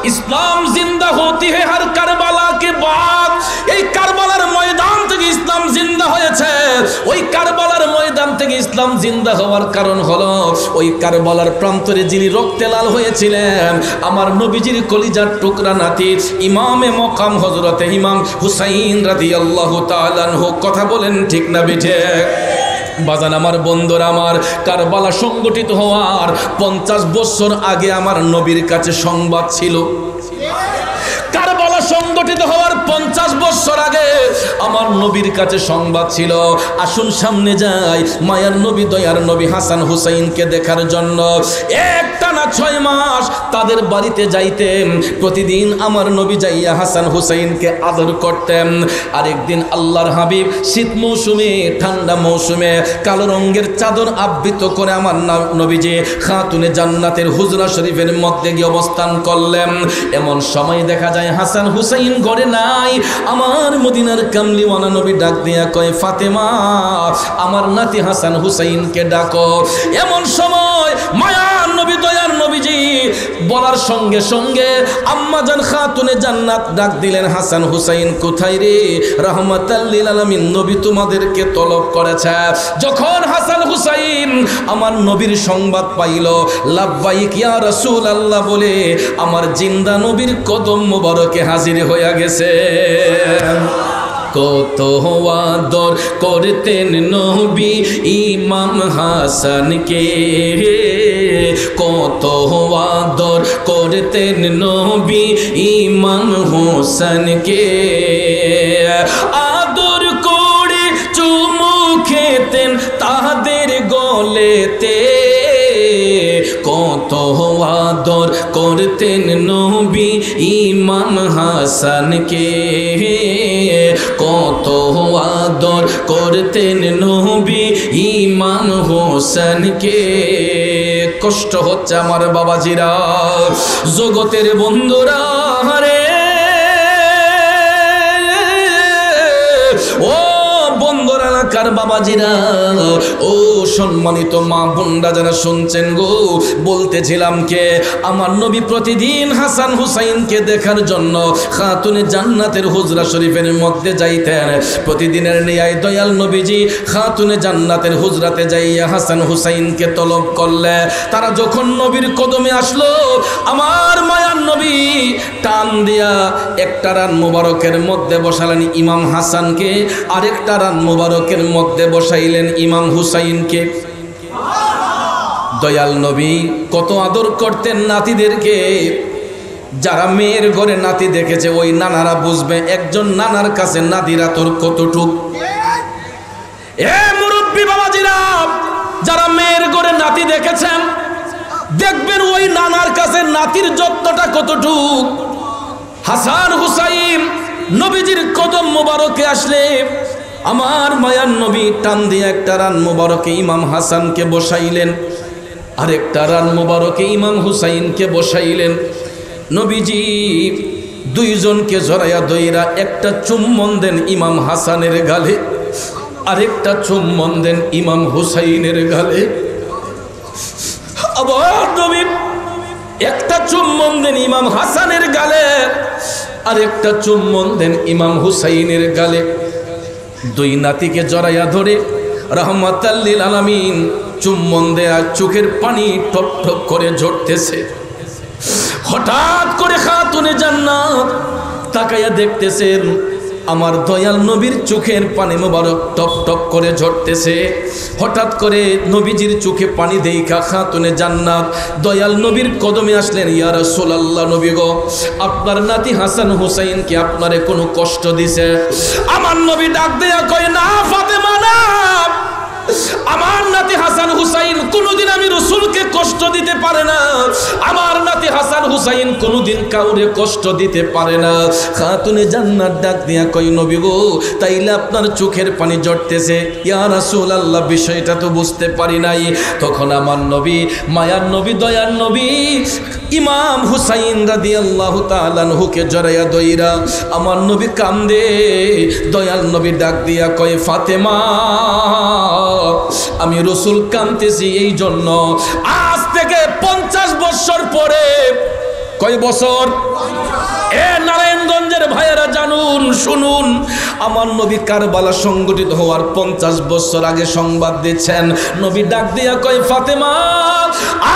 ইসলাম জিন্দা হতি হে হর কারবালা কে বাদ। এই কারবালার ময়দান থেকে ইসলাম জিন্দা হয়েছে। ওই কারবালার ময়দান থেকে ইসলাম জিন্দা হওয়ার কারণ হলো ওই কারবালার প্রান্তরে যিনি রক্তে লাল হয়েছিলেন আমার নবীজির কলিজার টুকরা নাতি ইমামে মকাম হযরতে ইমাম হুসাইন রাদিয়াল্লাহু তাআলা আনহু। কথা বলেন ঠিক না বেঠে? বাজান আমার বন্ধুরা আমার, কারবালা সংগঠিত হওয়ার 50 বছর আগে আমার নবীর কাছে সংবাদ ছিল। কারবালা সংগঠিত হওয়ার 50 বছর আগে আমার নবীর কাছে সংবাদ ছিল। আসুন সামনে যাই মায়ার নবী দয়ার নবী হাসান হুসাইনকে দেখার জন্য। একটানা 6 মাস তাদের বাড়িতে যাইতেন। প্রতিদিন আমার নবী যাইয়া হাসান হুসাইনকে আদর করতেন। আরেকদিন আল্লাহর হাবিব শীত মৌসুমে ঠান্ডা মৌসুমে কালো রঙের চাদর আবৃত করে আমার নবীজি খাতুনে জান্নাতের হুজরা শরীফের মধ্যে গিয়ে অবস্থান করলেন। এমন সময় দেখা যায় হাসান হুসাইন ঘরে নাই। আমার মদিনার কামলিওয়ালা নবী ডাক দিয়া কয়, ফাতেমা আমার নাতি হাসান হুসাইনকে ডাকো। এমন সময় মায়ার নবী দয়ার নবীজি বলার সঙ্গে সঙ্গে আম্মাজান খাতুনে জান্নাত ডাক দিলেন, হাসান হুসাইন কোথায় রে? রাহমাতাল লিল আলামিন নবী তোমাদেরকে তলব করেছে। যখন হাসান হুসাইন আমার নবীর সংবাদ পাইল, লাব্বাইক ইয়া রাসূলুল্লাহ বলে আমার জিন্দা নবীর কদম মোবারকে হাজির হয়ে গেছে। কত আদর করতেন নবী ইমাম হাসানকে, কত আদর করতেন নবী ইমাম হোসেনকে। আদর করে চুমু খেতেন তাদের গলেতে, কত আদর করতেন নবী ইমাম হাসানকে, কত আদর করতেন নবী ইমাম হোসেনকে। কষ্ট হচ্ছে আমার বাবাজিরা, জগতের বন্ধুরা রে, ও বন্ধুরা এলাকার বাবাজিরা, ও সম্মানিত মা বোনরা যারা শুনছেন গো, বলতেছিলাম কে আমার নবী প্রতিদিন হাসান হুসাইনকে দেখার জন্য খাতুনে জান্নাতের হুজরা শরীফের মধ্যে যাইতেন। প্রতিদিনের ন্যায় দয়াল নবীজি খাতুনে জান্নাতের হুজরাতে যাইয়া হাসান হুসাইনকে তলব করলে তারা যখন নবীর কদমে আসলো, আমার মায়ার নবী টান দিয়া একটা রান মুবারকের মধ্যে বসালেন ইমাম হাসানকে, আরেকটা রান মুবারকের মধ্যে বসাইলেন ইমাম হুসাইনকে। দয়াল নবী কত আদর করতেন নাতিদেরকে। যারা মেয়ের ঘরে নাতি দেখেছে ওই নানারা বুঝবে একজন নানার কাছে নাতিরা তোর কতটুক। এ মুরব্বী বাবাজিরা, যারা মেয়ের ঘরে নাতি দেখেছেন দেখবেন ওই নানার কাছে নাতির যত্নটা কতটুক। হাসান হুসাইন নবীজির কদম মোবারকে আসলে আমার মায়ার নবী টান দিয়ে একটা রান মোবারকে ইমাম হাসানকে বসাইলেন, আরেকটা রান মোবারকে ইমাম হুসাইনকে বসাইলেন। নবীজি দুইজনকে জড়াইয়া দইরা একটা চুম্বন দেন ইমাম হাসানের গালে, আরেকটা চুম্বন দেন ইমাম হুসাইনের গালে। আবার নবী একটা চুম্বন দেন ইমাম হাসানের গালে, আরেকটা চুম্বন দেন ইমাম হুসাইনের গালে। দুই নাতিকে জড়াইয়া ধরে রাহমাতাল লিল আলামিন চুম্বন দেয়া চোখের পানি টপ টপ করে ঝরতেছে। হঠাৎ করে খাতুনে জান্নাত তাকাইয়া দেখতেছেন আমার দয়াল নবীর চোখের পানি মোবারক টপ টপ করে ঝরতেছে। হঠাৎ করে নবীজির চোখে পানি দেখা খাতুনে জান্নাত দয়াল নবীর কদমে আসলেন, ইয়া রাসূলুল্লাহ নবী গো, আপনার নাতি হাসান হুসাইন কি আপনারে কোনো কষ্ট দিছে? আমার নবী ডাক দেয়া কয়, না ফাতেমা না, আমার নাতি হাসান হুসাইন কোনোদিন আমি রাসূলকে কষ্ট দিতে পারে না, আমার নাতি হাসান হুসাইন কোনোদিন কাউরে কষ্ট দিতে পারে না। খাতুনে জান্নাত ডাক দিয়া কই, নবী গো তাইলে আপনার চোখের পানি ঝরতেছে, ইয়া রাসূলুল্লাহ বিষয়টা তো বুঝতে পারি নাই। তখন আমার নবী মায়ার নবী দয়ার নবী ইমাম হুসাইন রাদিয়াল্লাহু তাআলা আনহুকে জড়াইয়া দইরা আমার নবী কান্দে। দয়াল নবী ডাক দিয়া কয়, ফাতেমা আমি রাসূল কাঁদতেছি এই জন্য আজ থেকে 50 বছর পরে কয় বছর? নারায়ণগঞ্জের ভাইয়েরা জানুন, শুনুন, আমার নবী কারবালা সংগঠিত হওয়ার 50 বছর আগে সংবাদ দিচ্ছেন। নবী ডাক দিয়া কয়, ফাতেমা,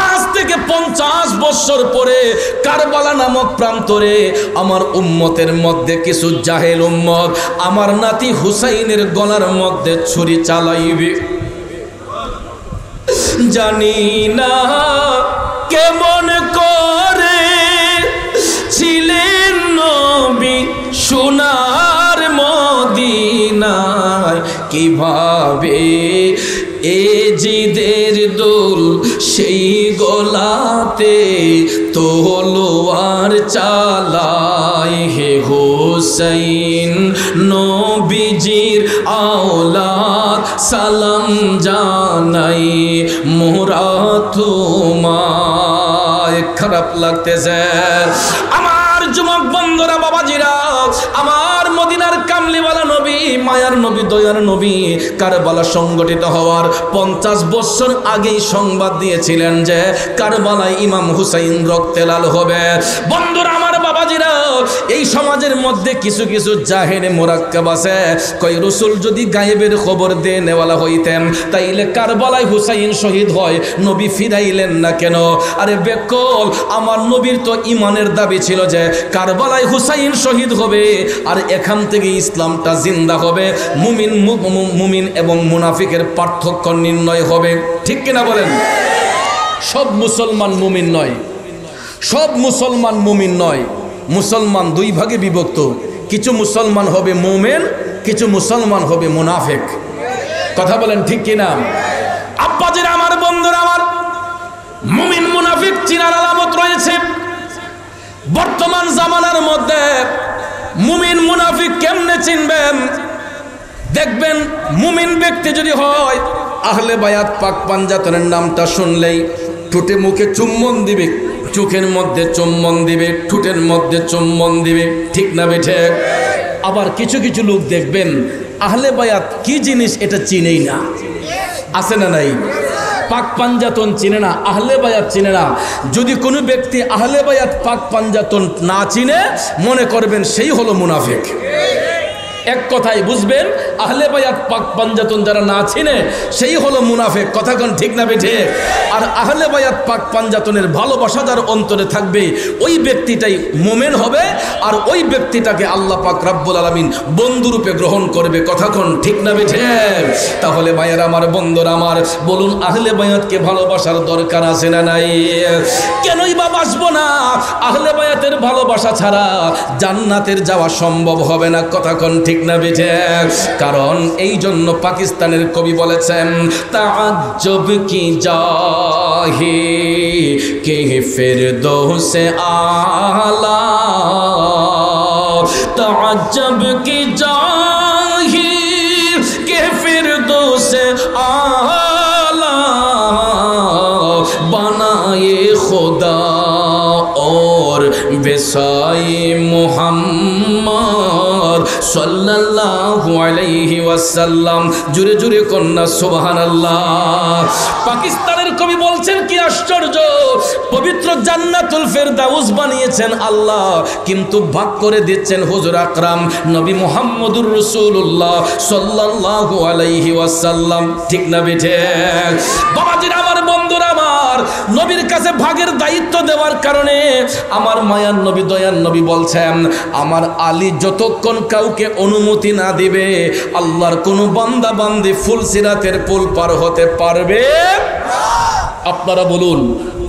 আজ থেকে 50 বছর পরে কারবালা নামক প্রান্তরে আমার উম্মতের মধ্যে কিছু জাহেল উম্মত আমার নাতি হুসাইনের গলার মধ্যে ছুরি চালাইবে। জানি না কেমন করে ছিলেন নবী সোনার মদিনায়, কিভাবে এ জিদের দোল সেই গলাতে তলোয়ার চালায়। হে হুসাইন নবীজির আওলাদ সালাম জানাই মোরা তোমায়। খারাপ লাগতেছে আমার যুবক বন্ধুরা, বাবাজিরা, আমার মদিনার কামলিওয়ালা নবী, মায়ার নবী, দয়ার নবী কারবালা সংগঠিত হওয়ার 50 বছর আগেই সংবাদ দিয়েছিলেন যে কারবালায় ইমাম হুসাইন রক্তে লাল হবে। বন্ধুরা আমার, বাবাজিরা, এই সমাজের মধ্যে কিছু কিছু জাহেলে মোরাক্কাব আছে। কই রাসূল যদি গায়েবের খবর দিয়ে নেওয়ালা হইতেন তাইলে কারবালায় হুসাইন শহীদ হয়, নবী ফিরাইলেন না কেন? আরে বেকল, আমার নবীর তো ইমানের দাবি ছিল যে কারবালায় হুসাইন শহীদ হবে আর এখান থেকে ইসলামটা জিন্দা হবে, মুমিন এবং মুনাফিকের পার্থক্য নির্ণয় হবে। ঠিক কিনা বলেন? সব মুসলমান মুমিন নয়, সব মুসলমান মুমিন নয়। মুসলমান দুই ভাগে বিভক্ত, কিছু মুসলমান হবে মুমিন, কিছু মুসলমান হবে মুনাফিক। কথা বলেন ঠিক কিনা? আব্বাজিরা আমার, বন্ধুরা আমার, মুমিন মুনাফিক চিনার আলামত রয়েছে। বর্তমান জামানার মধ্যে মুমিন মুনাফিক কেমনে চিনবেন? দেখবেন মুমিন ব্যক্তি যদি হয়, আহলে বায়াত পাক পাঞ্জাতনের নামটা শুনলেই ঠোঁটে মুখে চুম্বন দিবে, চোখের মধ্যে চুম্বন দিবে, ঠোঁটের মধ্যে চুম্বন দিবে। ঠিক না বেঠে? আবার কিছু কিছু লোক দেখবেন আহলে বায়াত কি জিনিস এটা চিনেই না। আছে না নাই? পাক পাঞ্জাতন চিনে না, আহলে বায়াত চিনে না। যদি কোনো ব্যক্তি আহলে বায়াত পাক পাঞ্জাতন না চিনে, মনে করবেন সেই হলো মুনাফিক। এক কথায় বুঝবেন, আহলে বায়াত পাক পাঞ্জাতন যারা না চিনে সেই হলো মুনাফিক। কথা কোন ঠিক না বেঠে? আর আহলে বায়াত পাক পাঞ্জাতনের ভালোবাসা যার অন্তরে থাকবে ওই ব্যক্তিটাই মুমিন হবে, আর ওই ব্যক্তিটাকে আল্লাহ পাক রব্বুল আলামিন বন্ধুরূপে গ্রহণ করবে। কথা কোন ঠিক না বেঠে? তাহলে ভাইয়ের আমার, বন্ধুরা আমার, বলুন আহলে বায়াতকে ভালোবাসার দরকার আছে না নাই? কেনই বা বাসবো না? আহলে বায়াতের ভালোবাসা ছাড়া জান্নাতের যাওয়া সম্ভব হবে না। কথা কোন ঠিক না বেঠে? কারণ এই জন্য পাকিস্তানের কবি বলেছেন, তাজ্জব কি জাহি কে ফিরদৌসে আলা, তাজ্জব কি জাহি কে ফিরদৌসে আলা, বানায়ে खुदा और बेसाए मोहम्मद सल्लल्लाहु अलैहि वसल्लम। जुरे जुरे कन्या सुबहानाल्लाह। पाकिस्तानेर कवि बोलছেন কি आश्चर्य, पवित्र জান্নাতুল ফেরদাউস বানিয়েছেন আল্লাহ, কিন্তু ভাগ করে দিচ্ছেন হুজুর আকরাম নবী মুহাম্মদুর রাসূলুল্লাহ সাল্লাল্লাহু আলাইহি ওয়াসাল্লাম। ঠিক না বেঠে? বাবাজিরা আমার, বন্ধুরা আমার, নবীর কাছে ভাগের দায়িত্ব দেওয়ার কারণে আমার মায়ার নবী, দয়ার নবী বলছেন, আমার আলী যতক্ষণ কাউকে অনুমতি না দিবে আল্লাহর কোনো বান্দা বান্দি ফুলসিরাতের পুল পার হতে পারবে। আপনারা বলুন,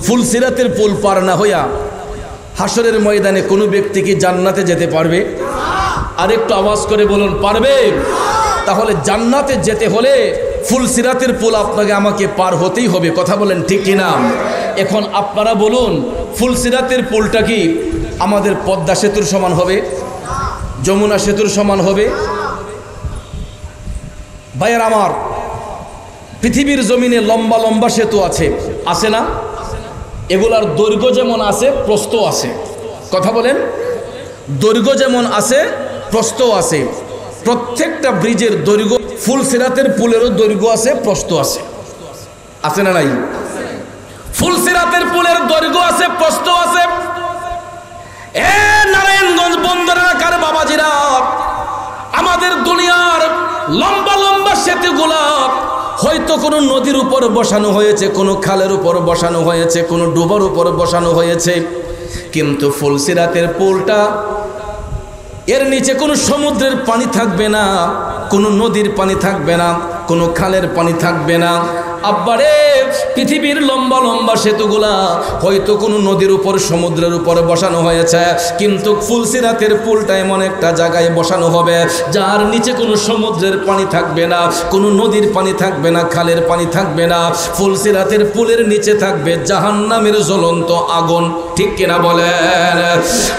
ফুলসিরাতের পুল পার না হইয়া হাসরের ময়দানে কোনো ব্যক্তি কি জান্নাতে যেতে পারবে? আর একটু আওয়াজ করে বলুন, পারবে? তাহলে জান্নাতে যেতে হলে ফুলসিরাতের পুল আপনাকে আমাকে পার হতেই হবে। কথা বলেন ঠিক কিনা? এখন আপনারা বলুন, ফুলসিরাতের পুলটা কি আমাদের পদ্মা সেতুর সমান হবে? যমুনা সেতুর সমান হবে? ভাইয়ের আমার, পৃথিবীর জমিনে লম্বা লম্বা সেতু আছে, আছে না? এগুলার দৈর্ঘ্য যেমন আছে প্রস্থ আছে। কথা বলেন, দৈর্ঘ্য যেমন আছে প্রস্থ আছে। প্রত্যেকটা ব্রিজের দৈর্ঘ্য, ফুলসিরাতের পুলেরও দৈর্ঘ্য আছে, প্রস্থ আছে। আছে না নাই? ফুলসিরাতের পুলের দৈর্ঘ্য আছে, প্রস্থ আছে। কোনো নদীর উপর বসানো হয়েছে, কোনো খালের উপর বসানো হয়েছে, কোনো ডুবার উপর বসানো হয়েছে, কিন্তু ফুলসিরাতের পুলটা এর নিচে কোনো সমুদ্রের পানি থাকবে না, কোনো নদীর পানি থাকবে না, কোনো খালের পানি থাকবে না। আব্বারে পৃথিবীর লম্বা লম্বা সেতুগুলা হয়তো কোনো নদীর উপর সমুদ্রের উপর বসানো হয়েছে, কিন্তু ফুলসিরাতের পুলটা এমন একটা জায়গায় বসানো হবে যার নিচে কোনো সমুদ্রের পানি থাকবে না, কোনো নদীর পানি থাকবে না, খালের পানি থাকবে না। ফুলসিরাতের পুলের নিচে থাকবে জাহান্নামের জ্বলন্ত আগুন। ঠিক কিনা বলেন?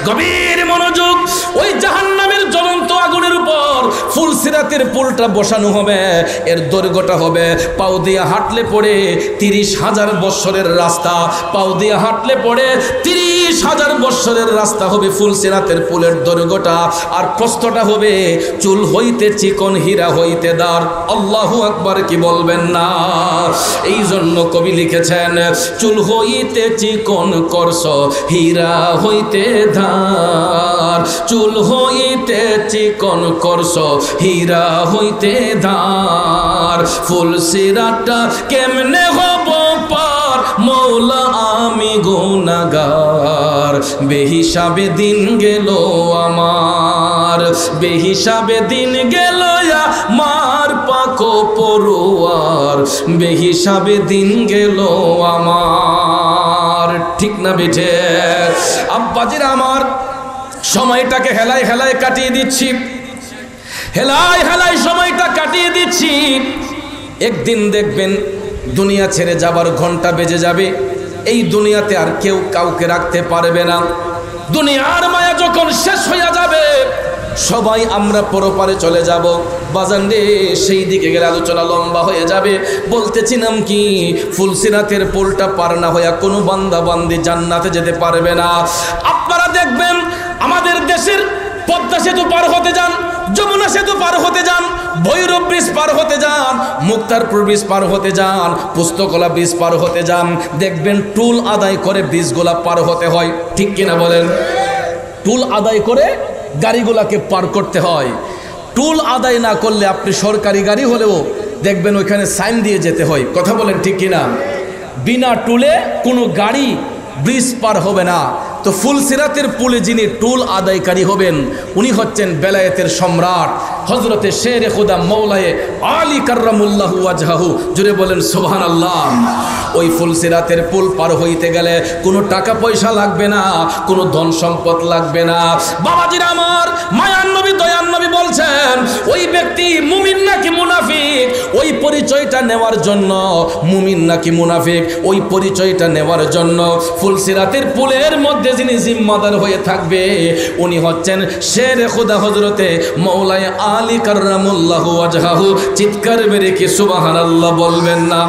গভীর মনোযোগ। ওই জাহান্নামের জ্বলন্ত আগুনের উপর ফুলসিরাতের পুলটা বসানো হবে। এর দৈর্ঘ্যটা হবে পাও দিয়ে হাঁটলে পড়ে 30,000 বৎসরের রাস্তা, পাও দিয়ে হাঁটলে পড়ে 30,000 বৎসরের রাস্তা হবে ফুলসিরাতের পুলের দৈর্ঘ্যটা। আর প্রস্থটা হবে চুল হইতে চিকন, হীরা হইতে দার। আল্লাহু আকবার কি বলবেন না? এই জন্য কবি লিখেছেন, চুল হইতে চিকন করছ, হীরা হইতে ধার, চুল হইতে চিকন করছ, হীরা হইতে ধার। ফুলসিরাতটা কেমনে হব পার, মৌলা আমি গুনাহগার, বেহিসাবে দিন গেল আমার, বেহিসাবে দিন গেল আমার পাকো পড়ুয়ার, বেহিসাবে দিন গেল আমার। ঠিক না বেঠে? আব্বাজিরা আমার, সময়টাকে হেলায় হেলায় কাটিয়ে দিচ্ছি, হেলায় হেলায় সময়টা কাটিয়ে দিচ্ছি। একদিন দেখবেন দুনিয়া ছেড়ে যাবার ঘন্টা বেজে যাবে। এই দুনিয়াতে আর কেউ কাউকে রাখতে পারবে না। দুনিয়ার মায়া যখন শেষ হয়ে যাবে, সবাই আমরা পরপারে চলে যাব। বাজান রে, সেই দিকে গেলে আলোচনা লম্বা হয়ে যাবে। বলতেছিলাম কি, ফুলসিরাতের পুলটা পার না হইয়া কোনো বান্দা বান্দি জান্নাতে যেতে পারবে না। আপনারা দেখবেন আমাদের দেশের পদ্মা সেতু পার হতে যান, যমুনা সেতু পার হতে যান, ভৈরব ব্রিজ পার হতে যান, মুক্তারপুর ব্রিজ পার হতে যান, পুস্তকলা ব্রিজ পার হতে যান, দেখবেন টুল আদায় করে ব্রিজগুলা পার হতে হয়। ঠিক কিনা বলেন? টুল আদায় করে গাড়িগুলাকে পার করতে হয়। টুল আদায় না করলে আপনি সরকারি গাড়ি হলেও দেখবেন ওইখানে সাইন দিয়ে যেতে হয়। কথা বলেন ঠিক কিনা? বিনা টুলে কোনো গাড়ি ব্রিজ পার হবে না। তো ফুলসিরাতের পুলে যিনি টুল আদায়কারী হবেন, উনি হচ্ছেন বেলায়েতের সম্রাট হযরতে শেরে খুদা মৌলায়ে আলী কাররামুল্লাহু ওয়াজহাহু। জুড়ে বলেন সুবহানাল্লাহ। ওই ফুলসিরাতের পুল পার হইতে গেলে কোনো টাকা পয়সা লাগবে না, কোনো ধন সম্পদ লাগবে না। বাবাজিরা আমার, মায়ান নবী দয়ান নবী বলছেন, ওই ব্যক্তি মুমিন নাকি মুনাফিক, ওই পরিচয়টা নেওয়ার জন্য, মুমিন নাকি মুনাফিক ওই পরিচয়টা নেওয়ার জন্য ফুলসিরাতের পুলের মধ্যে যিনি জিম্মাদার হয়ে থাকবে, উনি হচ্ছেন শেরে খুদা হযরতে মৌলায়ে আলী কাররামুল্লাহু ওয়াজহাহু। চিৎকার মেরে কি সুবহানাল্লাহ বলবেন না?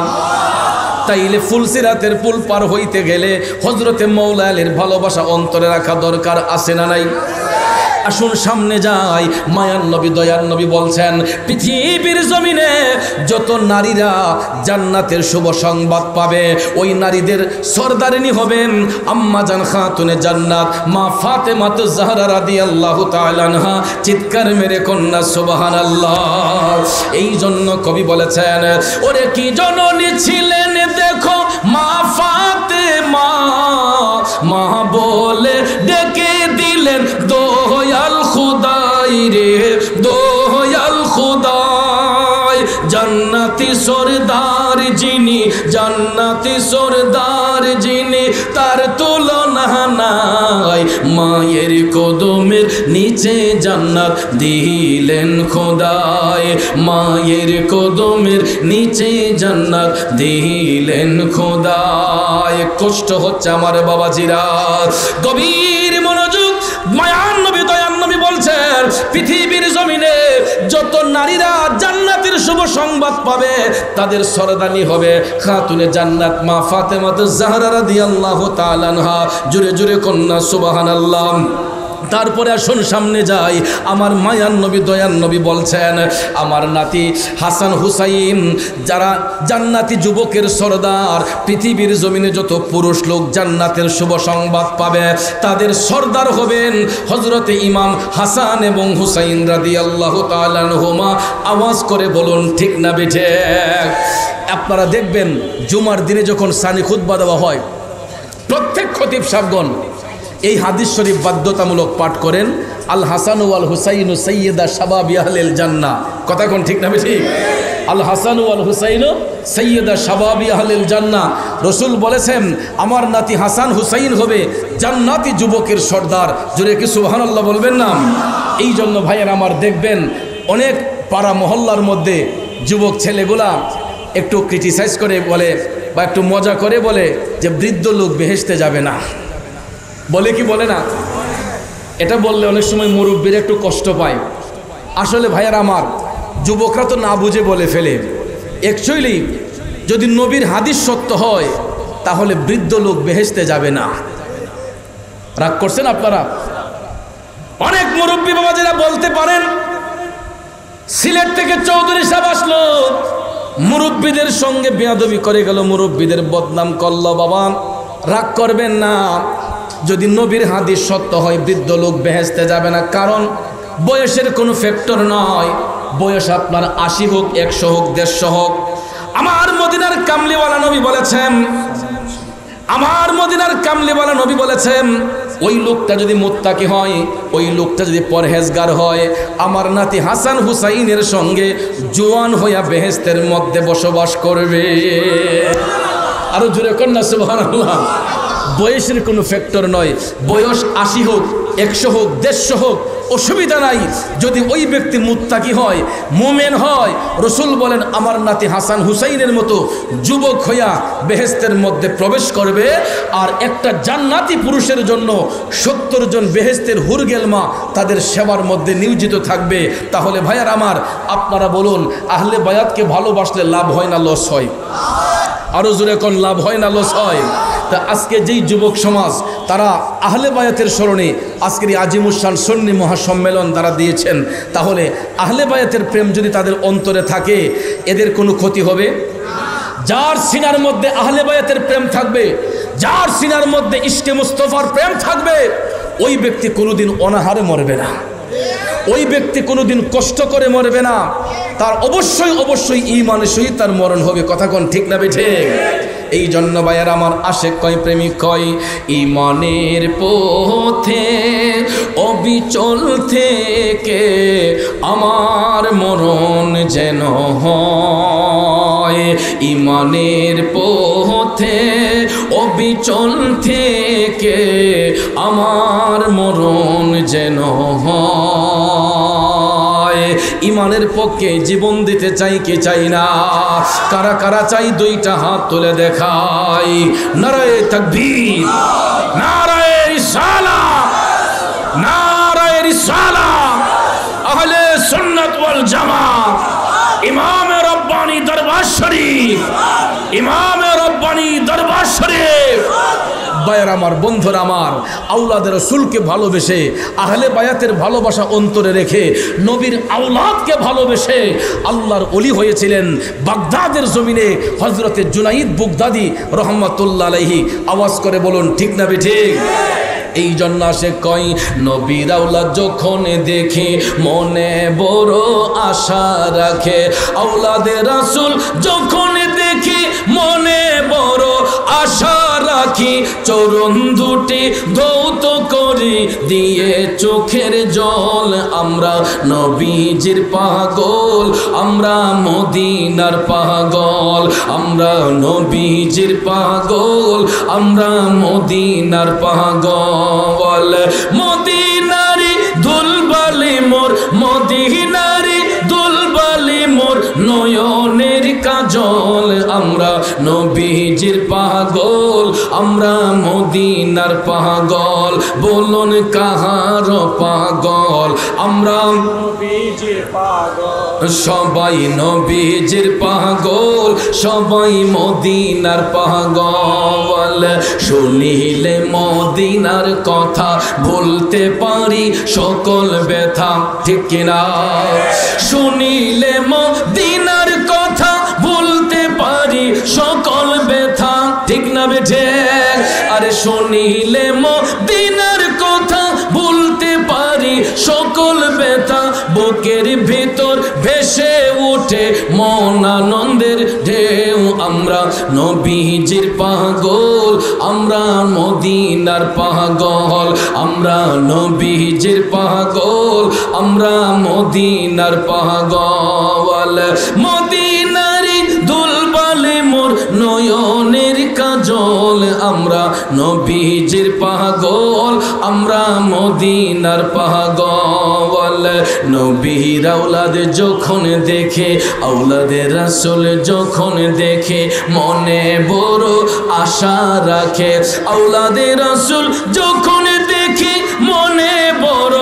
তাইলে ফুলসিরাতের পুল পার হইতে গেলে হযরতে মৌলা আলীর ভালোবাসা অন্তরে রাখা দরকার, আছে না নাই? আসুন সামনে যাই। মায়ান নবী দয়ান নবী বলছেন, পৃথিবীর জমিনে যত নারীরা জান্নাতের শুভ সংবাদ পাবে, ওই নারীদের সরদারিনী হবেন আম্মা জান খাতুনে জান্নাত মা ফাতেমাতুজ জাহরা রাদিয়াল্লাহু তাআলা আনহা। চিৎকার মেরে কন্যা সুবহানাল্লাহ। এই জন্য কবি বলেছেন, ওরে কি জননী ছিলেন দেখো মা ফাতেমা, মা বলে ডেকে দিলেন দয়াল খুদাই রে, দয়াল খুদাই। জান্নাতি সরদার যিনি, জান্নাতি সরদার যিনি, তার তুলনা নাই। মায়ের কদমের নিচে জান্নাত দিলেন খোদাই, মায়ের কদমের নিচে জান্নাত দিলেন খোদাই। কষ্ট হচ্ছে আমার বাবাজিরা, গভীর মনোযোগ। মায়ান নবী দয়ান নবী বলছেন, পৃথিবীর জমিনে যত নারীরা জান্নাতের শুভ সংবাদ পাবে, তাদের সরদানি হবে খাতুনে জান্নাত মা ফাতেমাতুজ জাহরা রাদিয়াল্লাহু তাআলা আনহা। জুরে জুরে কন্যা সুবহানাল্লাহ। তারপরে আসুন সামনে যাই। আমার মায়ার নবী দয়ার নবী বলছেন, আমার নাতি হাসান হুসাইন যারা জান্নাতি যুবকের সরদার, পৃথিবীর জমিনে যত পুরুষ লোক জান্নাতের শুভ সংবাদ পাবে তাদের সরদার হবেন হযরতে ইমাম হাসান এবং হুসাইন রাদিয়াল্লাহু তাআলা আনহুমা। আওয়াজ করে বলুন ঠিক না বেঠে? আপনারা দেখবেন জুমার দিনে যখন সানি খুতবা দেওয়া হয়, প্রত্যেক খতিব সাহেবগণ এই হাদিস শরীফ বাধ্যতামূলক পাঠ করেন, আল হাসান ওয়াল হুসাইন সাইয়্যিদা শাবাবি আহলিল জান্নাহ। কথা কোন ঠিক না ঠিক? আল হাসান ওয়াল হুসাইন সাইয়্যিদা শাবাবি আহলিল জান্নাহ। রাসূল বলেছেন আমার নাতি হাসান হুসাইন হবে জান্নাতি যুবকের সর্দার। জোরে কি সুবহানাল্লাহ বলবেন না? এই জন্য ভাইয়ের আমার দেখবেন অনেক পাড়া মহল্লার মধ্যে যুবক ছেলেগুলা একটু ক্রিটিসাইজ করে বলে বা একটু মজা করে বলে যে বৃদ্ধ লোক বেহেশতে যাবে না। বলে কি বলে না? এটা বললে অনেক সময় মুরব্বীরা একটু কষ্ট পায়। আসলে ভাইয়ার আমার যুবকরা তো না বুঝে বলে ফেলে। অ্যাকচুয়ালি যদি নবীর হাদিস সত্য হয় তাহলে বৃদ্ধ লোক বেহেশতে যাবে না। রাগ করছেন আপনারা? অনেক মুরব্বী বাবা যারা বলতে পারেন, সিলেট থেকে চৌধুরী সাহেব আসলো, মুরব্বীদের সঙ্গে বেয়াদবি করে গেল, মুরব্বীদের বদনাম করলো। বাবা রাগ করবেন না, যদি নবীর হাদিস সত্য হয় বৃদ্ধ লোক বেহেশতে যাবে না। কারণ বয়সের কোনো ফ্যাক্টর নয়। বয়স আপনার 80 হোক, 100 হোক, 150 হোক। আমার মদিনার কামলিওয়ালা নবী বলেছেন, আমার মদিনার কামলিওয়ালা নবী বলেছেন ওই লোকটা যদি মুত্তাকি হয়, ওই লোকটা যদি পরহেজগার হয়, আমার নাতি হাসান হুসাইনের সঙ্গে জোয়ান হইয়া বেহেশতের মধ্যে বসবাস করবে। আরো জোরে কন্যা সুবহানাল্লাহ। বয়সের কোনো ফ্যাক্টর নয়। বয়স 80 হোক, 100 হোক, 150 হোক, অসুবিধা নাই। যদি ওই ব্যক্তি মুত্তাকি হয়, মুমিন হয়, রাসূল বলেন আমার নাতি হাসান হুসাইনের মতো যুবক হইয়া বেহেশতের মধ্যে প্রবেশ করবে। আর একটা জান্নাতি পুরুষের জন্য 70 জন বেহেশতের হুরগেলমা তাদের সেবার মধ্যে নিয়োজিত থাকবে। তাহলে ভাইয়ার আমার আপনারা বলুন, আহলে বায়াতকে ভালোবাসলে লাভ হয় না লস হয়? আরো জোরে কোন লাভ হয় না লস হয়? তা আজকে যেই যুবক সমাজ তারা আহলে বায়াতের স্মরণে আজকের এই আজিমুসান সুন্নি মহাসম্মেলন তারা দিয়েছেন, তাহলে আহলে বায়াতের প্রেম যদি তাদের অন্তরে থাকে এদের কোনো ক্ষতি হবে? যার সিনার মধ্যে আহলে বায়াতের প্রেম থাকবে, যার সিনার মধ্যে ইশকে মুস্তাফার প্রেম থাকবে, ওই ব্যক্তি কোনোদিন অনাহারে মরবে না, ওই ব্যক্তি কোনোদিন কষ্ট করে মরবে না। তার অবশ্যই অবশ্যই ঈমানের সহিত তার মরণ হবে। কথা কোন ঠিক না বেঠে? এই জন্য ভাইয়ার আমার আশেক কয়, প্রেমিক কয়, ঈমানের পথে অবিচল থেকে আমার মরণ যেন হয়। ঈমানের পথে অবিচল থেকে আমার মরণ যেন হয়। ঈমানের পক্ষে জীবন দিতে চাই কি চাই না? কারা কারা চাই দুইটা হাত তুলে দেখাই। নারায়ে তাকবীর, নারায়ে রিসালাত, নারায়ে রিসালাত। আহলে সুন্নাত ওয়াল জামাত, ইমাম রব্বানি দরবার শরীফ, ইমাম রব্বানি দরবার শরীফ। ভাইয়ের আমার, বন্ধুরা আমার, আওলাদের রাসূলকে ভালোবেসে, আহলে বায়াতের ভালোবাসা অন্তরে রেখে, নবীর আওলাদকে ভালোবেসে আল্লাহর ওলি হয়েছিলেন বাগদাদের জমিনে হযরতে জুনাইদ বুগদাদি রহমাতুল্লাহ আলাইহি। আওয়াজ করে বলুন ঠিক না বেঠিক? এই জন্য সে কয়, নবীর আওলাদ যখন দেখে মনে বড় আশা রাখে। আওলাদের রাসূল যখন দেখি মনে বড় আশা রাখি। চরণ দুটি ধৌত করি দিয়ে চোখের জল। আমরা নবীজির পাগল, আমরা মদিনার পাগল, আমরা নবীজির পাগল, আমরা মদিনার পাগল। মদিনারি দুলবালি মোর, মদিনারি দুলবালি মোর নয়নের কাজল। আমরা নবীজির পাগল, আমরা মদিনার পাগল। বলুন কাহার পাগল? আমরা নবীজির পাগল। সবাই নবীজির পাগল, সবাই মদিনার পাগল। শুনিলে মদিনা মদিনার কথা বলতে পারি সকল ব্যথা, ঠিক কিনা? শুনিলে মদিনার কথা বলতে পারি সকল ব্যথা, ঠিক না বেঠে? আরে শুনিলে মদিনার কথা বলতে পারি সকল ব্যথা, বুকের ভিতর ভেসে ওঠে মন আনন্দের ঢেউ। আমরা নবীজির পাগল, আমরা মদিনার পাগল, আমরা নবীজির পাগল, আমরা মদিনার পাগল। মদিনারি দুলবালে মোর নয়নের কাজল, আমরা নবীজির পাগল, আমরা মদিনার পাগল। নবীর আওলাদ যখন দেখে, আওলাদের রাসূল যখন দেখে, মনে বড় আশা রাখে। আওলাদের রাসূল যখন দেখে, মনে বড়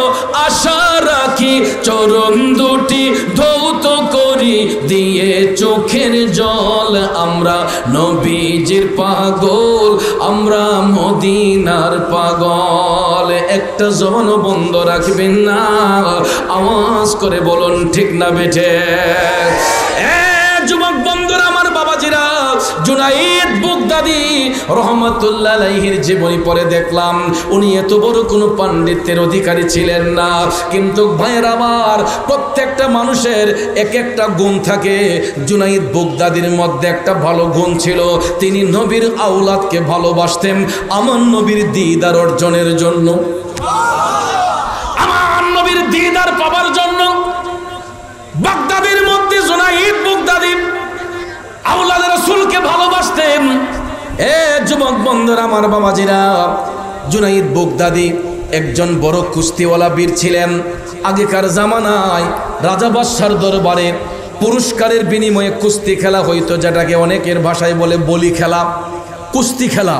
আশা রাখি। চরণ দুটি ধৌত করি দিয়ে চোখের জল, আমরা নবীজির পাগল, আমরা মদিনার পাগল। একটা জবান বন্ধ রাখবেন না, আওয়াজ করে বলুন ঠিক না বেঠে? যুবক বন্ধুরা, আমার বাবাজিরা, জুনাইদ বাগদাদী রহমাতুল্লাহ আলাইহির জীবনী পড়ে দেখলাম উনি এত বড় কোনো পাণ্ডিত্যের অধিকারী ছিলেন না, কিন্তু ভাইয়ের আমার প্রত্যেকটা মানুষের এক একটা গুণ থাকে। জুনাইদ বাগদাদীর মধ্যে একটা ভালো গুণ ছিল, তিনি নবীর আওলাদকে ভালোবাসতেন আমার নবীর দিদার অর্জনের জন্য, আমার নবীর দিদার পাবার জন্য। বাগদাদের মধ্যে জুনাইদ বাগদাদী আওলাদের রাসূলকে ভালোবাসতেন। যুবক বন্ধুরা, আমার বাবাজিরা, জুনাইদ বাগদাদী একজন বড় কুস্তিওয়ালা বীর ছিলেন। আগেকার জামানায় রাজা বাদশার দরবারে পুরস্কারের বিনিময়ে কুস্তি খেলা হইতো, যেটাকে অনেকের ভাষায় বলে বলি খেলা, কুস্তি খেলা।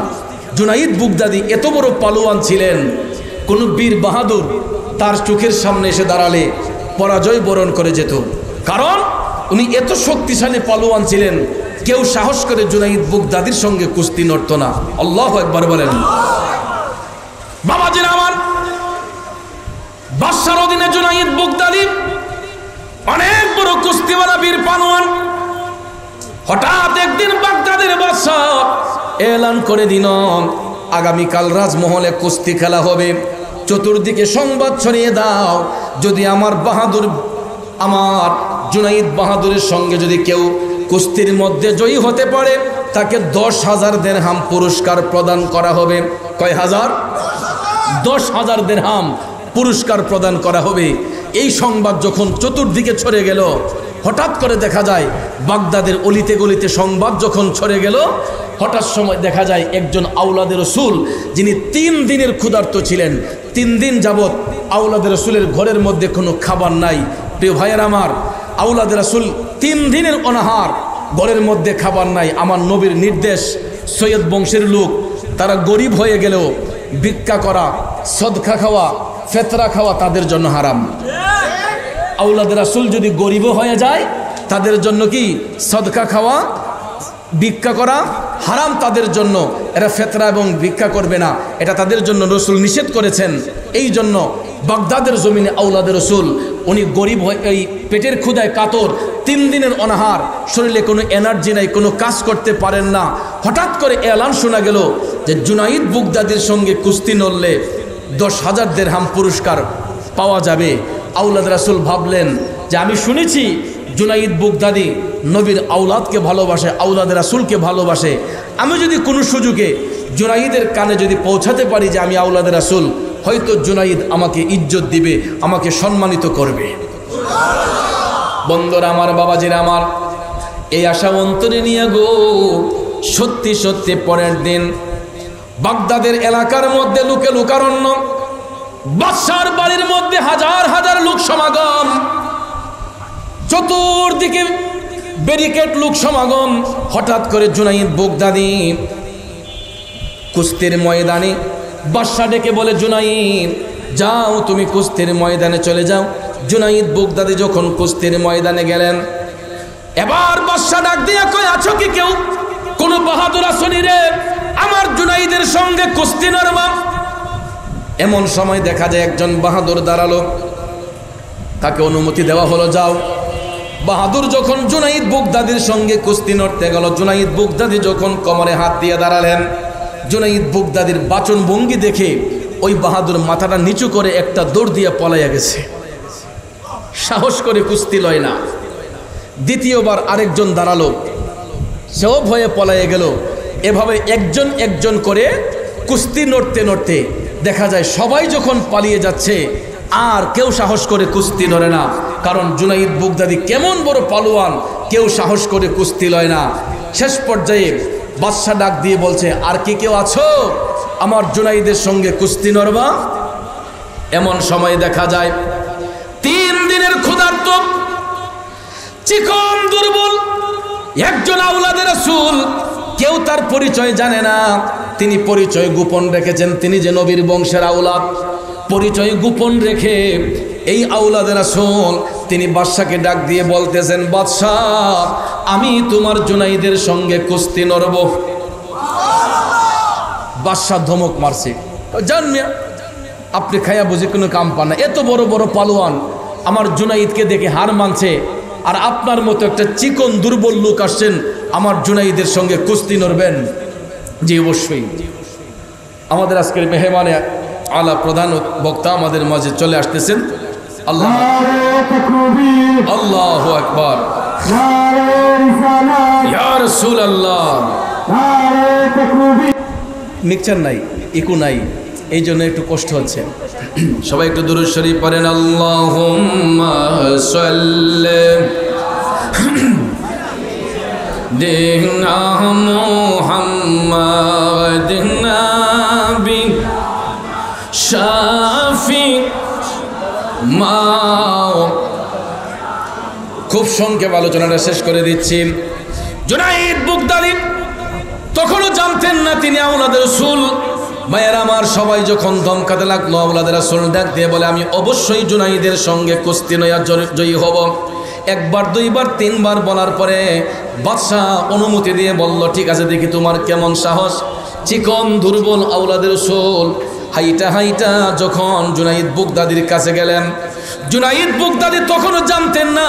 জুনাইদ বাগদাদী এত বড় পালোয়ান ছিলেন, কোন বীর বাহাদুর তার চোখের সামনে এসে দাঁড়ালে পরাজয় বরণ করে যেত, কারণ উনি এত শক্তিশালী পালোয়ান ছিলেন। কেউ সাহস করে জুনাইদ বাগদাদীর সঙ্গে কুস্তি লড়ত না। আল্লাহু আকবার বলেন। বাবাজিরা আমার, বাদশার অধীনে জুনাইদ বাগদাদী অনেক বড় কুস্তিওয়ালা বীর পালোয়ান। হঠাৎ একদিন বাগদাদের বাদশা এলান করে দিল, আগামীকাল রাজমহলে কুস্তি খেলা হবে, চতুর্দিকে সংবাদ ছড়িয়ে দাও, যদি আমার বাহাদুর, আমার জুনাইদ বাহাদুরের সঙ্গে যদি কেউ কুস্তির মধ্যে জয়ী হতে পারে, তাকে 10,000 দিরহাম পুরস্কার প্রদান করা হবে। কয় হাজার? 10,000 দিরহাম পুরস্কার প্রদান করা হবে। এই সংবাদ যখন চতুর্দিকে ছড়ে গেল, হঠাৎ করে দেখা যায় বাগদাদের অলিতে গলিতে সংবাদ যখন ছড়ে গেল, হঠাৎ সময় দেখা যায় একজন আওলাদের রাসূল, যিনি 3 দিনের ক্ষুধার্ত ছিলেন, 3 দিন যাবৎ আওলাদের রাসূলের ঘরের মধ্যে কোনো খাবার নাই। প্রিয় ভাইয়ের আমার, আওলাদের রাসূল 3 দিনের অনাহার, ঘরের মধ্যে খাবার নাই। আমার নবীর নির্দেশ, সৈয়দ বংশের লোক, তারা গরিব হয়ে গেলেও ভিক্ষা করা, সদকা খাওয়া, ফেতরা খাওয়া তাদের জন্য হারাম। আওলাদের রাসূল যদি গরিব হয়ে যায়, তাদের জন্য কি সদকা খাওয়া, ভিক্ষা করা হারাম তাদের জন্য। এরা ফেতরা এবং ভিক্ষা করবে না, এটা তাদের জন্য রাসূল নিষেধ করেছেন। এই জন্য বাগদাদের জমিনে আওলাদের রাসূল উনি গরিব হয়ে, এই পেটের ক্ষুধায় কাতর, 3 দিনের অনাহার, শরীরে কোনো এনার্জি নাই, কোনো কাজ করতে পারেন না। হঠাৎ করে এলান শোনা গেল যে জুনাইদ বাগদাদীর সঙ্গে কুস্তি লড়লে 10,000 দিরহাম পুরস্কার পাওয়া যাবে। আওলাদ রাসূল ভাবলেন যে আমি শুনেছি জুনাইদ বাগদাদী নবীর আওলাদকে ভালোবাসে, আওলাদ রাসূলকে ভালোবাসে, আমি যদি কোনো সুযোগে জুনাইদের কানে যদি পৌঁছাতে পারি যে আমি আওলাদ রাসূল, হয়তো জুনাইদ আমাকে ইজ্জত দিবে, আমাকে সম্মানিত করবে। বন্ধুরা আমার, বাবাজিরা আমার, এই আশা অন্তরে নিয়ে গো সত্যি সত্যি পরের দিন বাগদাদের এলাকার মধ্যে লোকে লোকারণ্য, বাদশার বাড়ির মধ্যে হাজার হাজার লোক সমাগম, চতুর্দিকে ব্যারিকেড লোক সমাগম। হঠাৎ করে জুনাইদ বাগদাদী কুস্তির ময়দানে, বাদশা ডেকে বলে, জুনাইদ যাও, তুমি কুস্তির ময়দানে চলে যাও। জুনাইদ বাগদাদী যখন কুস্তির ময়দানে গেলেন, এবার বাদশা ডাক দিয়ে কয়, আছো কি কেউ? কোন বাহাদুর আসনি রে, আমার জুনাইদের সঙ্গে কুস্তি নরবা? এমন সময় দেখা যায় একজন বাহাদুর দাঁড়ালো, তাকে অনুমতি দেওয়া হলো, যাও। বাহাদুর যখন জুনাইদ বুগদাদির সঙ্গে কুস্তি লড়তে গেল, জুনাইদ বুগদাদি যখন কোমরে হাত দিয়ে দাঁড়ালেন, জুনাইদ বুগদাদির বাচন ভঙ্গি দেখে ওই বাহাদুর মাথাটা নিচু করে একটা দৌড় দিয়ে পলাইয়া গেছে, সাহস করে কুস্তি লয় না। দ্বিতীয়বার আরেকজন দাঁড়ালো, সেও ভয়ে পলাইয়া গেল। এভাবে একজন একজন করে কুস্তি লড়তে লড়তে দেখা যায় সবাই যখন পালিয়ে যাচ্ছে আর কেউ সাহস করে কুস্তি লড়ে না, কারণ জুনাইদ বুগদাদি কেমন বড় পালোয়ান, কেউ সাহস করে কুস্তি লয় না। শেষ পর্যায়ে বাদশা ডাক দিয়ে বলছে, আর কি কেউ আছো আমার জুনাইদের সঙ্গে কুস্তি লড়বা? এমন সময় দেখা যায় 3 দিনের ক্ষুধার্ত চিকন দুর্বল একজন আওলাদে রাসূল, কেউ তার পরিচয় জানে না, তিনি পরিচয় গোপন রেখেছেন, তিনি যে নবীর বংশের আওলাদ, পরিচয় গোপন রেখে এই আওলাদে রাসূল তিনি বাদশাকে ডাক দিয়ে বলতেছেন, বাদশাহ আমি তোমার জুনাইদের সঙ্গে কুস্তি লড়ব। বাদশাহ ধমক মারছে, জান মিয়া আপনি খায়া বুঝে কোনো কাম পান না, এত বড় বড় পালোয়ান আমার জুনাইদকে দেখে হার মানছে, আর আপনার মতো একটা চিকন দুর্বল লোক আসছেন আমার জুনাইদের সঙ্গে কুস্তি লড়বেন? জি অবশ্যই। আমাদের আজকের মেহমানে আলা প্রধান বক্তা আমাদের মাঝে চলে আসতেছেন। আল্লাহ আল্লাহু আকবার, ইয়া রাসূলুল্লাহ। মিক্সচার নাই, ইকো নাই, এই জন্য একটু কষ্ট হচ্ছে। সবাই একটু দুরূদ শরীফ পড়েন, আল্লাহুম্মা সাল্লি দিনা মুহাম্মাদিন নাবি শাফি মা। খুব সংক্ষেপ আলোচনাটা শেষ করে দিচ্ছি। জুনাইদ বুগদাদি তখনও জানতেন না তিনি আওলাদে রাসূল। মায়ের আমার সবাই যখন ধমকাতে লাগলো, আওলাদে রাসূল ডাক দিয়ে বলে, আমি অবশ্যই জুনাইদের সঙ্গে কুস্তি লইয়া জয়ী হব। একবার দুইবার তিনবার বলার পরে বাদশাহ অনুমতি দিয়ে বলল, ঠিক আছে দেখি তোমার কেমন সাহস। চিকন দুর্বল আওলাদে রাসূল হাইটা হাইটা যখন জুনাইদ বুগদাদির কাছে গেলেন, জুনাইদ বুগদাদি তখনও জানতেন না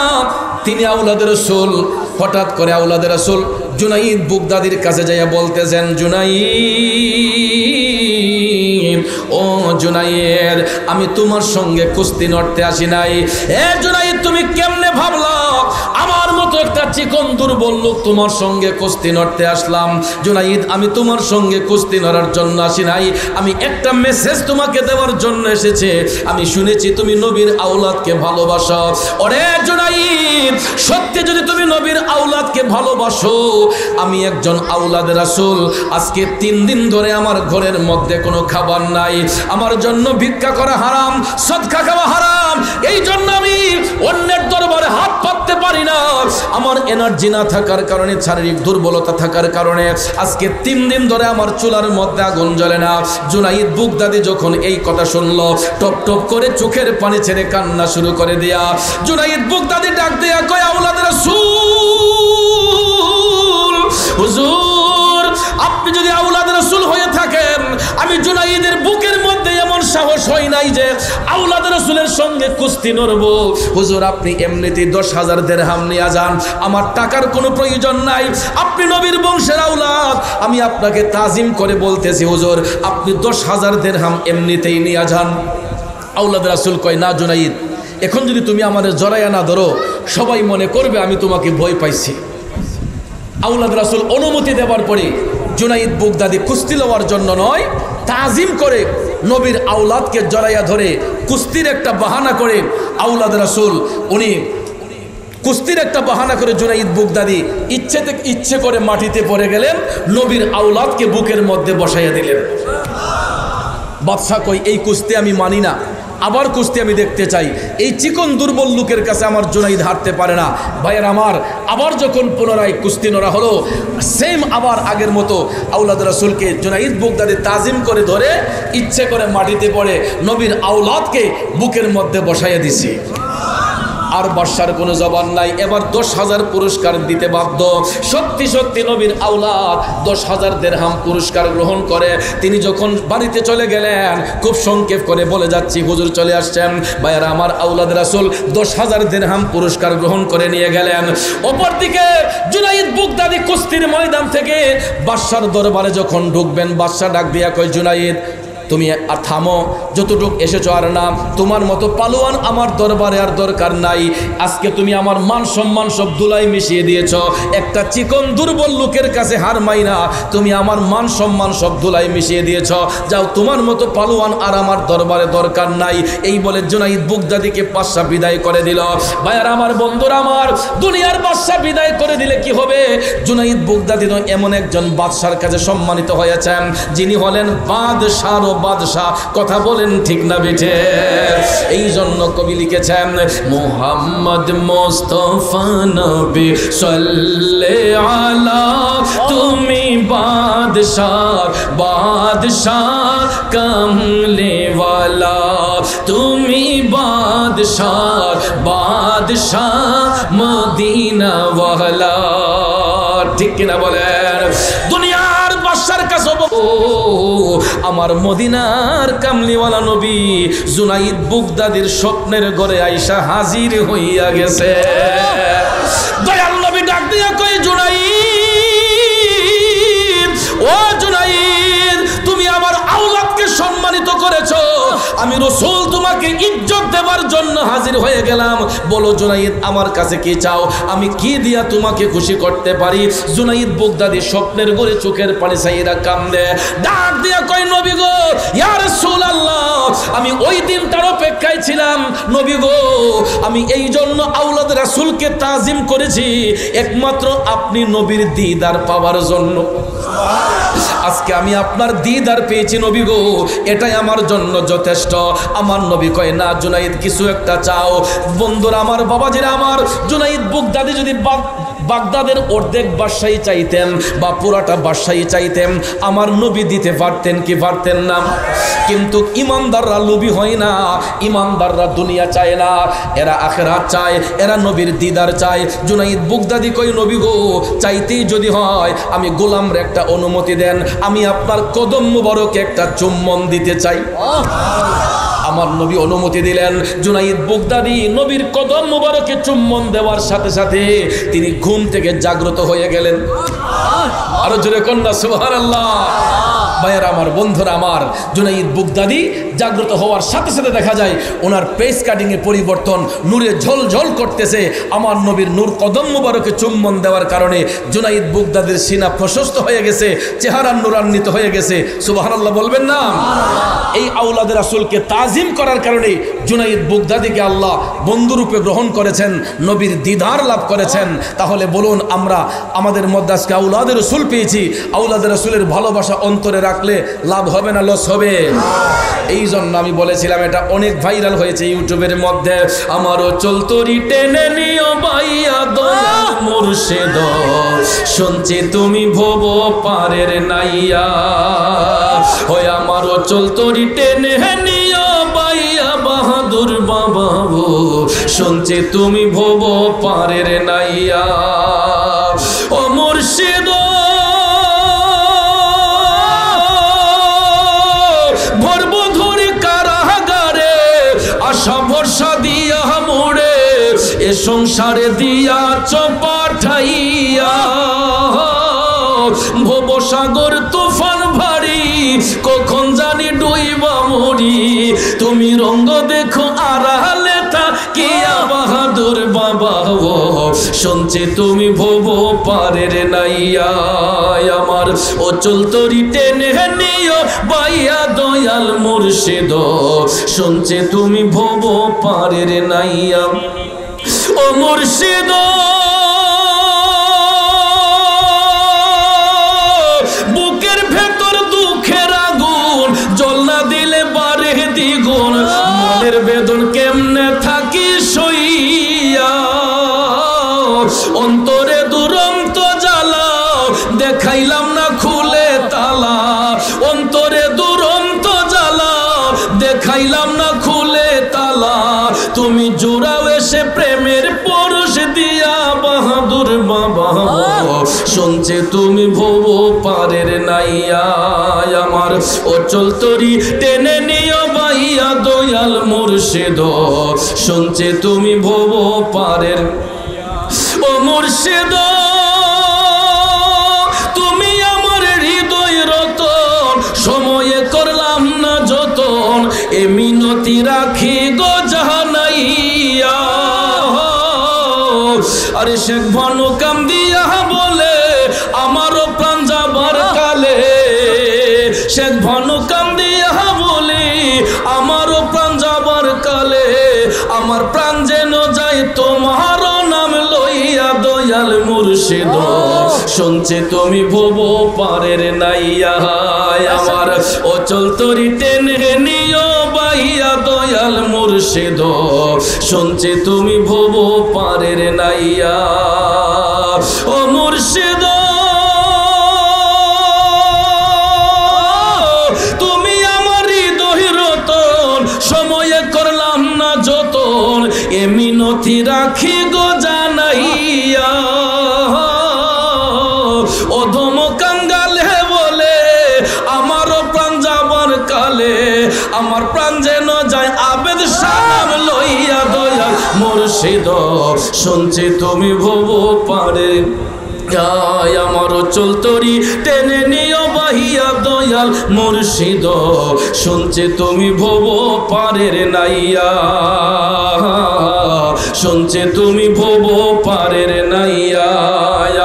তিনি আওলাদে রাসূল। হঠাৎ করে আওলাদে রাসূল জুনাইদ বুগদাদির কাছে যাইয়া বলতেছেন, জুনাইদ, ও জুনাইদ, আমি তোমার সঙ্গে কুস্তি লড়তে আসি নাই। এ জুনাইদ, তুমি কেমনে ভাবলা আমার মতো একটা চিকন দুর্বল লোক তোমার সঙ্গে কুস্তি লড়তে আসলাম? জুনাইদ, আমি তোমার সঙ্গে কুস্তি লড়ার জন্য আসি নাই, আমি একটা মেসেজ তোমাকে দেওয়ার জন্য এসেছে। আমি শুনেছি তুমি নবীর আওলাদকে ভালোবাসো। ওরে জুনাইদ, সত্যি যদি তুমি নবীর আওলাদকে ভালোবাসো, আমি একজন আওলাদে রাসূল, আজকে 3 দিন ধরে আমার ঘরের মধ্যে কোনো খাবার নাই, আমার জন্য ভিক্ষা করা হারাম, সদকা খাওয়া হারাম, এই জন্য আমি অন্যের দরবারে হাত পাততে পারি না। আমার এনার্জি না থাকার কারণে, শারীরিক দুর্বলতা থাকার কারণে আজকে 3 দিন ধরে আমার চুলার মধ্যে আগুন জ্বলে না। জুনাইদ বুগদাদি যখন এই কথা শুনলো, টপ টপ করে চোখের পানি ছেড়ে কান্না শুরু করে দেয়া। জুনাইদ বুগদাদি ডাক দেয়া কয়, আওলাদে রাসূল, হুজুর আপনি যদি আওলাদে রাসূল হয়ে থাকেন, আমি জুনাইদের বুকের মধ্যে এমন সাহস হয় নাই যে আওলাদে রাসূলের সঙ্গে কুস্তি লড়ব। হুজুর আপনি এমনিতেই 10,000 দিরহাম নিয়ে যান, আমার টাকার কোনো প্রয়োজন নাই, আপনি নবীর বংশের আওলাদ, আমি আপনাকে তাজিম করে বলতেছি হুজুর আপনি 10,000 দিরহাম এমনিতেই নিয়ে যান। আওলাদে রাসূল কয়, না জুনাইদ, এখন যদি তুমি আমাদের জড়াইয়া না ধরো, সবাই মনে করবে আমি তোমাকে ভয় পাইছি। আওলাদ রাসূল অনুমতি দেওয়ার পরে জুনাইদ বুগদাদি কুস্তি লওয়ার জন্য নয়, তাজিম করে নবীর আওলাদকে জড়াইয়া ধরে কুস্তির একটা বাহানা করে আওলাদ রাসূল উনি কুস্তির একটা বাহানা করে জুনাইদ বুগদাদি ইচ্ছে করে মাটিতে পড়ে গেলেন, নবীর আওলাদকে বুকের মধ্যে বসাইয়া দিলেন। বাদশা কই, এই কুস্তি আমি মানি না, আবার কুস্তি আমি দেখতে চাই। এই চিকন দুর্বল লোকের কাছে আমার জুনাইদ হারতে পারে না। ভাইয়ের আমার, আবার যখন পুনরায় কুস্তি নড়া হলো, সেম আবার আগের মতো আওলাদ রাসূলকে জুনাইদ বুগদাদি তাজিম করে ধরে ইচ্ছে করে মাটিতে পড়ে নবীর আওলাদকে বুকের মধ্যে বসাইয়া দিছে। আর বাদশার কোনো জবান নাই। এবার 10,000 পুরস্কার দিতে বাধ্য। সত্যি সত্যি নবীর আওলাদ 10,000 দিরহাম পুরস্কার গ্রহণ করে। তিনি যখন বাড়িতে চলে গেলেন, খুব সংক্ষেপ করে বলে যাচ্ছি, হুজুর চলে আসছেন। ভাইয়ারা আমার, আওলাদ রাসূল 10,000 দিরহাম পুরস্কার গ্রহণ করে নিয়ে গেলেন। অপরদিকে জুনাইদ বুগদাদি কুস্তির ময়দান থেকে বাদশার দরবারে যখন ঢুকবেন, বাদশা ডাক দিয়া কয়, জুনাইদ তুমি আর থামো, যতটুক এসেছো আর না, তোমার মতো পালোয়ান আমার দরবারে আর দরকার নাই। আজকে তুমি আমার মান সম্মান সব ধুলাই মিশিয়ে দিয়েছ। একটা চিকন দুর্বল লোকের কাছে হার মাইনা তুমি আমার মান সম্মান সব ধুলাই মিশিয়ে দিয়েছ। যাও, তোমার মতো পালোয়ান আর আমার দরবারে দরকার নাই। এই বলে জুনাইদ বুগদাদিকে বাদশা বিদায় করে দিল। ভাইয়ার আমার, বন্ধুরা আমার, দুনিয়ার বাদশা বিদায় করে দিলে কি হবে? জুনাইদ বুগদাদি এমন একজন বাদশার কাছে সম্মানিত হয়েছেন যিনি হলেন বাদশার বাদশাহ। কথা বলেন ঠিক না বেঠে? এই জন্য কবি লিখেছেন, মুহাম্মদ মুস্তাফা নবী সাল্লাল্লাহু আলা, তুমি বাদশাহ বাদশাহ কামলে ওয়ালা, তুমি বাদশাহ বাদশাহ মদিনা ওয়ালা। ঠিক কিনা বলেন? দুনিয়ার বাদশার কাছে আমার মদিনার কামলিওয়ালা নবী জুনাইদ বুগদাদির স্বপ্নের ঘরে আইসা হাজির হইয়া গেছে। দয়াল নবী ডাক দিয়া কয়, জুনাইদ, ও জুনাইদ, তুমি আমার আওলাদকে সম্মানিত করেছো, আমি রাসূল তোমাকে ইজ্জত দেওয়ার জন্য হাজির হয়ে গেলাম। বলো জুনাইদ, আমার কাছে কি চাও? আমি কি দিয়া তোমাকে খুশি করতে পারি? জুনাইদ বুগদাদি স্বপ্নের ঘরে চোখের পানি ছাইরা কান্দে, ডাক দিয়া কয়, নবী গো, ইয়া রাসূলুল্লাহ, আমি ওই দিনটার অপেক্ষায় ছিলাম। নবী গো, আমি এই জন্য আওলাদ রাসূলকে তাজিম করেছি একমাত্র আপনি নবীর দিদার পাওয়ার জন্য। আজকে আমি আপনার দিদার পেয়েছি নবী গো, এটাই আমার জন্য যথেষ্ট। আমার নবী কয়, না জুনাইদ, কিছু একটা চাও। বন্ধুরা আমার, বাবাজিরা আমার, জুনাইদ বুগদাদি যদি বাগদাদের অর্ধেক বাদশাহী চাইতেন বা পুরাটা বাদশাহী চাইতেন, আমার নবী দিতে পারতেন কি পারতেন না? কিন্তু ইমানদাররা লোভী হয় না, ইমানদাররা দুনিয়া চায় না, এরা আখিরাত চায়, এরা নবীর দিদার চায়। জুনাইদ বুগদাদি কই, নবী গো, চাইতেই যদি হয় আমি গোলামরে একটা অনুমতি দেন, আমি আপনার কদম মুবারকে একটা চুম্বন দিতে চাই। আমার নবী অনুমতি দিলেন। জুনাইদ বুগদাদি নবীর কদম মুবারকে চুম্বন দেওয়ার সাথে সাথে তিনি ঘুম থেকে জাগ্রত হয়ে গেলেন। আরো জোরে কন্যা সুবহানাল্লাহ। ভাইয়ের আমার, বন্ধুরা আমার, জুনাইদ বুগদাদি জাগ্রত হওয়ার সাথে সাথে দেখা যায় ওনার পেস কাটিং এ পরিবর্তন, নূরে ঝলঝল করতেছে। আমার নবীর নূর কদম মুবারকে চুম্বন দেওয়ার কারণে জুনাইদ বুগদাদির সিনা প্রশস্ত হয়ে গেছে, চেহারা নূরান্বিত হয়ে গেছে। সুবহানাল্লাহ বলবেন না? এই আওলাদ রাসূলকে তাজিম করার কারণে জুনাইদ বুগদাদিকে আল্লাহ বন্ধুরূপে গ্রহণ করেছেন, নবীর দিদার লাভ করেছেন। তাহলে বলুন, আমরা আমাদের মধ্যে আজকে আওলাদ রাসূল পেয়েছি, আওলাদ রাসূলের ভালোবাসা অন্তরে রাখলে লাভ হবে না লস হবে? এই জন্য আমি বলেছিলাম, এটা অনেক ভাইরাল হয়েছে ইউটিউবের মধ্যে, আমারও চলতরি টেনে নিও বাইয়া দয়াল মুর্শিদ, শুনছি তুমি ভব পারের নাইয়া, হয় আমারও চলতরি টেনে নিও বাইয়া বাহাদুর বাবা, শুনছি তুমি ভব পারের নাইয়া। ও মুর্শিদ, আশা ভরসা দিয়া মোড়ে এ সংসারে দিয়া চপাঠাইয়া, ভবসাগর তুফান ভারী কখন জানি ডুইবা মরি, তুমি রঙ্গ দেখো আড়ালে থাকিয়া বাহাদুর বাবা, শুনছি তুমি ভব পারের নাইয়া, আমার অচল তরি টেনে নিও বাইয়া দয়াল মুর্শিদ, শুনছি তুমি ভব পারের নাইয়া। ও মুর্শিদ, বুকের ভেতর দুঃখের আগুন, জল না দিলে বাড়ে দ্বিগুণ, মনের বেদন কেমনে থাকি সইয়া, অন্তরে দুরন্ত জ্বালা দেখাইলাম না খুলে তালা, অন্তরে দুরন্ত জ্বালা দেখাইলাম না খুলে তালা, তুমি জোড়াও এসে প্রেমে অচল তরি টেনে নিও বাইয়া দয়াল মুর্শিদ শুনছে তুমি ভব পারের ও মুর্শিদ তুমি আমার হৃদয় রতন সময়ে করলাম না যতন এ মিনতি রাখি গো জাহানাইয়া আরে শেখ ভানু কান্দিয়া বলে আমারও প্রাণ যাবার কালে শেখ ভানু কান্দিয়া বলে আমারও প্রাণ যাবার কালে আমার প্রাণ যেন যায় তোমার নাম লইয়া দয়াল মুর্শিদ শুনছে তুমি ভব পারের নাইয়া আমার অচল তরি টেনে নিও বাইয়া দয়াল মুর্শিদ শুনছে তুমি ভব পারের নাইয়া ও মুর্শিদ তুমি আমার হৃদয় রতন সময়ে করলাম না যতন এ মিনতি রাখি গো জানাইয়া অধম কাঙ্গালে বলে আমারও প্রাণ যাবার কালে আমার প্রাণ যেন যায় আবেদ সালাম লইয়া দয়াল মুর্শিদ শুনছে তুমি ভব পারে আমার অচল তরি টেনে নিও বাহিয়া দয়াল মুর্শিদ শুনছে তুমি ভব পারের নাইয়া শুনছে তুমি ভব পারের নাইয়া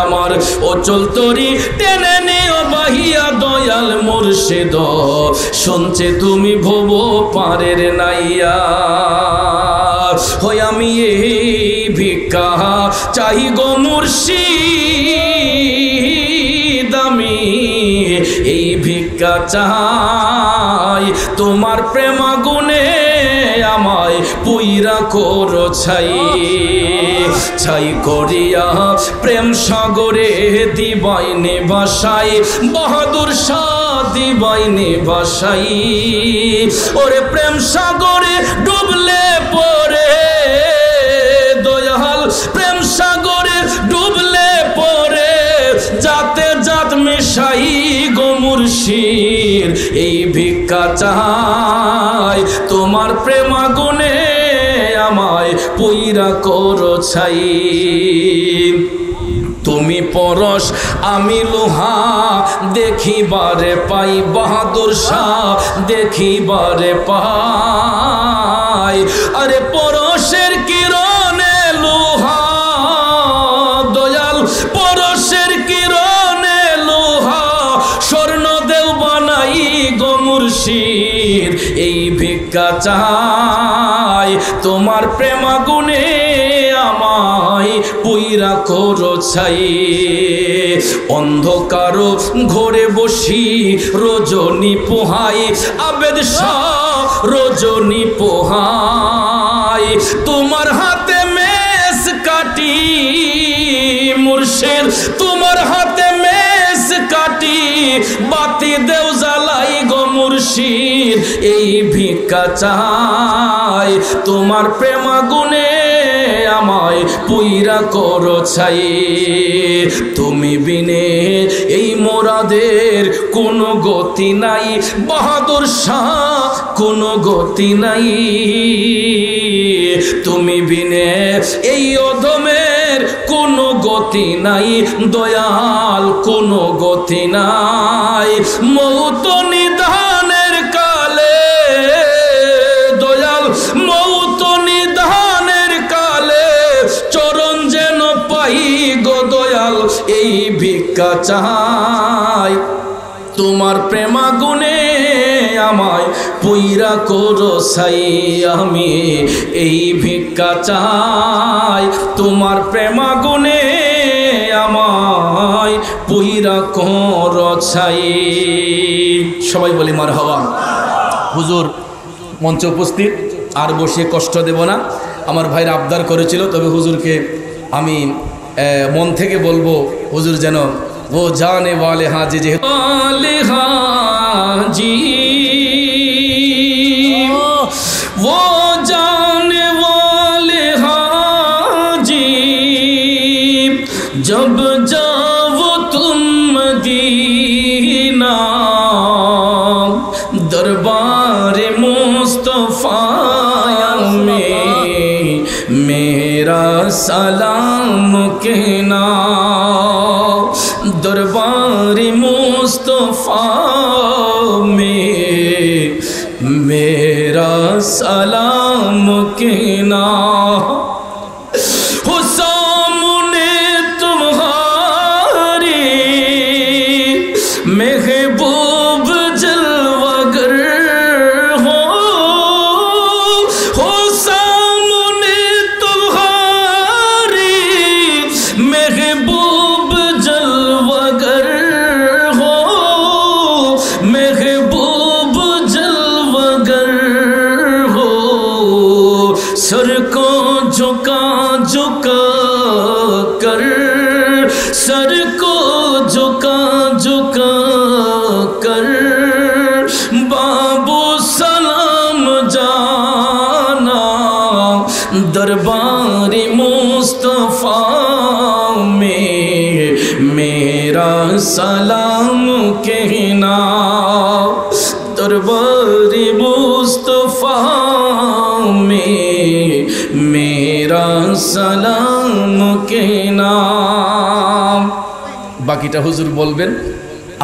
আমার অচল তরি টেনে নিও বাহিয়া দয়াল মুর্শিদ শুনছে তুমি ভব পারের নাইয়া হই আমি এই ভিক্ষা চাই গো মুর্শিদ আমি এই ভিক্ষা চাই তোমার প্রেমাগুনে আমায় পুইরা করো ছাই ছাই করিয়া প্রেম সাগরে দিবাইনে ভাসাই বাহাদুর শাহ দিবাইনে ভাসাই ওরে প্রেম সাগরে ডুবলে পরে দয়াল প্রেম সাগরে ডুবলে পরে যাতে জাত মিশাই গো মুর্শিদ এই ভিক্ষা চাই তোমার প্রেমাগুনে আমায় পুইরা করো ছাই তুমি পরশ আমি লোহা দেখিবারে পাই বাহাদুর শাহ দেখিবারে পাই আরে পরশের কিরণে লোহা দয়াল পরশের কিরণে লোহা স্বর্ণ দেও বানাই গো মুর্শিদ এই ভিক্ষা চাই তোমার প্রেমাগুনে আমায় পুইরা করো ছাই অন্ধকার ঘরে বসি রজনী পোহাই আবেদ শাহ রজনী পোহাই তোমার হাতে মেস কাটি মুর্শিদ তোমার হাতে মেস কাটি বাতি দেও জ্বালাই গো মুর্শিদ এই ভিক্ষা চাই তোমার প্রেমাগুনে আমায় পুইরা করো ছাই তুমি বিনে এই মোরাদের কোনো গতি নাই বাহাদুর শাহ কোনো গতি নাই তুমি বিনে এই অধমের কোনো গতি নাই দয়াল কোনো গতি নাই মৌত নিধানের কালে দয়াল মৌত নিধানের কালে চরণ যেন পাই গো দয়াল এই ভিক্ষা চাই তোমার প্রেমাগুনে আমায় পুইরা করো ছাই আমি এই ভিক্ষা চাই তোমার প্রেমাগুনে আমায় পুইরা করো ছাই সবাই বলি মারহাবা হুজুর মঞ্চে উপস্থিত আর বসে কষ্ট দেব না আমার ভাইরা আবদার করেছিল তবে হুজুরকে আমি মন থেকে বলবো হুজুর যেন वो जाने वाले हाजी जी वाले हाजी वो जाने वाले हाजी जब जाओ तुम मदीना मुस्तफा में मेरा सलाम कहना, दरबार मुस्तफा में मेरा सलाम कहना। हो सामने तुम्हारी महबूब जलवागर हो सामने तुम्हारी महबूब जलवागर हो, महबूब जलवागर हो। सर को झुका झुका कर, सर को झुका झुका कर बाबू सलाम जाना, दरबार मुस्तफा में मेरा सलाम कहना, दरबार मुस्तफा में मेरा सलाम कहना। বাকিটা হুজুর বলবেন,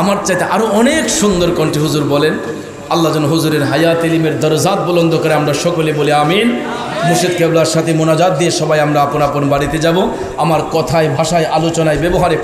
আমার চাইতে আরো অনেক সুন্দর কণ্ঠে হুজুর বলেন। আল্লাহ যেন হুজুরের হায়াত ইলমের দরজাত বুলন্দ করে। আমরা সকলে বলি আমিন। মুর্শিদ কেবলার সাথে মোনাজাত দিয়ে সবাই আমরা আপন আপন বাড়িতে যাব। আমার কথায়, ভাষায়, আলোচনায়, ব্যবহারে